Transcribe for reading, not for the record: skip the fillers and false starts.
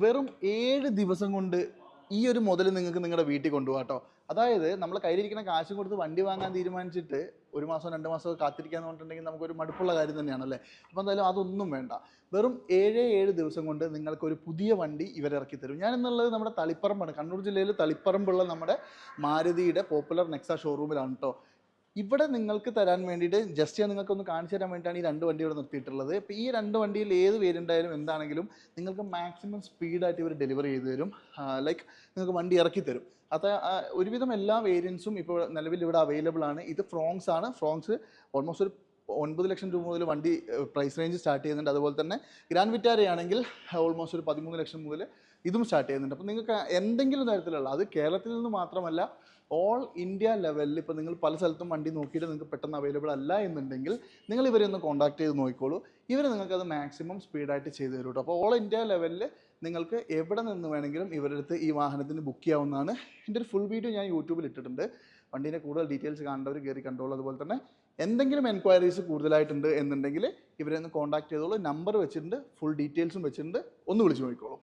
വെറും 7 ദിവസം കൊണ്ട് ഈ ഒരു മുതൽ നിങ്ങൾക്ക് നിങ്ങളുടെ വീട്ടിൽ കൊണ്ടുപോകാം കേട്ടോ. അതായത് നമ്മൾ കയ്യിലിരിക്കുന്ന കാശും കൊടുത്ത് വണ്ടി വാങ്ങാൻ തീരുമാനിച്ചിട്ട് 1 മാസമോ 2 മാസമോ കാത്തിരിക്കാന്ന് പറഞ്ഞിട്ടുണ്ടെങ്കിൽ നമുക്കൊരു മടുപ്പുള്ള കാര്യം തന്നെയാണല്ലേ. അപ്പോൾ എന്തായാലും അതൊന്നും വേണ്ട. വെറും 7 ദിവസം കൊണ്ട് നിങ്ങൾക്കൊരു പുതിയ വണ്ടി ഇവരിറക്കി തരും. ഞാനെന്നുള്ളത് നമ്മുടെ തളിപ്പറമ്പാണ്, കണ്ണൂർ ജില്ലയിൽ തളിപ്പറമ്പുള്ള നമ്മുടെ മാരുതിയുടെ പോപ്പുലർ നെക്സ ഷോറൂമിലാണ് കേട്ടോ. ഇവിടെ നിങ്ങൾക്ക് തരാൻ വേണ്ടിയിട്ട് ജസ്റ്റ് ഞാൻ നിങ്ങൾക്കൊന്ന് കാണിച്ചു തരാൻ വേണ്ടിയിട്ടാണ് ഈ 2 വണ്ടി ഇവിടെ നിർത്തിയിട്ടുള്ളത്. ഇപ്പോൾ ഈ 2 വണ്ടിയിൽ ഏത് വേരിയൻ്റ് ആയാലും എന്താണെങ്കിലും നിങ്ങൾക്ക് മാക്സിമം സ്പീഡായിട്ട് ഇവർ ഡെലിവറി ചെയ്ത് തരും. ലൈക്ക് നിങ്ങൾക്ക് വണ്ടി ഇറക്കി തരും. അത് ഒരുവിധം എല്ലാ വേരിയൻസും ഇപ്പോൾ നിലവിൽ ഇവിടെ അവൈലബിൾ ആണ്. ഇത് ഫ്രോങ്സ് ആണ്. ഫ്രോങ്സ് ഓൾമോസ്റ്റ് ഒരു 9 ലക്ഷം രൂപ മുതൽ വണ്ടി പ്രൈസ് റേഞ്ച് സ്റ്റാർട്ട് ചെയ്യുന്നുണ്ട്. അതുപോലെ തന്നെ ഗ്രാൻഡ് വിറ്റാര ആണെങ്കിൽ ഓൾമോസ്റ്റ് ഒരു 13 ലക്ഷം മുതൽ ഇതും സ്റ്റാർട്ട് ചെയ്യുന്നുണ്ട്. അപ്പോൾ നിങ്ങൾക്ക് എന്തെങ്കിലും തരത്തിലുള്ള, അത് കേരളത്തിൽ നിന്ന് മാത്രമല്ല ഓൾ ഇന്ത്യ ലെവലിൽ ഇപ്പോൾ നിങ്ങൾ പല സ്ഥലത്തും വണ്ടി നോക്കിയിട്ട് നിങ്ങൾക്ക് പെട്ടെന്ന് അവൈലബിൾ അല്ല എന്നുണ്ടെങ്കിൽ നിങ്ങൾ ഇവരെ ഒന്ന് കോൺടാക്ട് ചെയ്ത് നോക്കിക്കോളൂ. ഇവർ നിങ്ങൾക്കത് മാക്സിമം സ്പീഡായിട്ട് ചെയ്ത് തരും കേട്ടോ. അപ്പോൾ ഓൾ ഇന്ത്യ ലെവലിൽ നിങ്ങൾക്ക് എവിടെ നിന്ന് വേണമെങ്കിലും ഇവരുടെ അടുത്ത് ഈ വാഹനത്തിന് ബുക്ക് ചെയ്യാവുന്നതാണ്. എൻ്റെ ഒരു ഫുൾ വീഡിയോ ഞാൻ യൂട്യൂബിൽ ഇട്ടിട്ടുണ്ട്. വണ്ടീൻ്റെ കൂടുതൽ ഡീറ്റെയിൽസ് കാണേണ്ടവർ കയറി കണ്ടോളൂ. അതുപോലെ തന്നെ എന്തെങ്കിലും എൻക്വയറീസ് കൂടുതലായിട്ടുണ്ട് എന്നുണ്ടെങ്കിൽ ഇവരെ ഒന്ന് കോൺടാക്ട് ചെയ്തോളൂ. നമ്പർ വെച്ചിട്ടുണ്ട്, ഫുൾ ഡീറ്റെയിൽസും വെച്ചിട്ടുണ്ട്, ഒന്ന് വിളിച്ച് നോക്കിക്കോളൂ.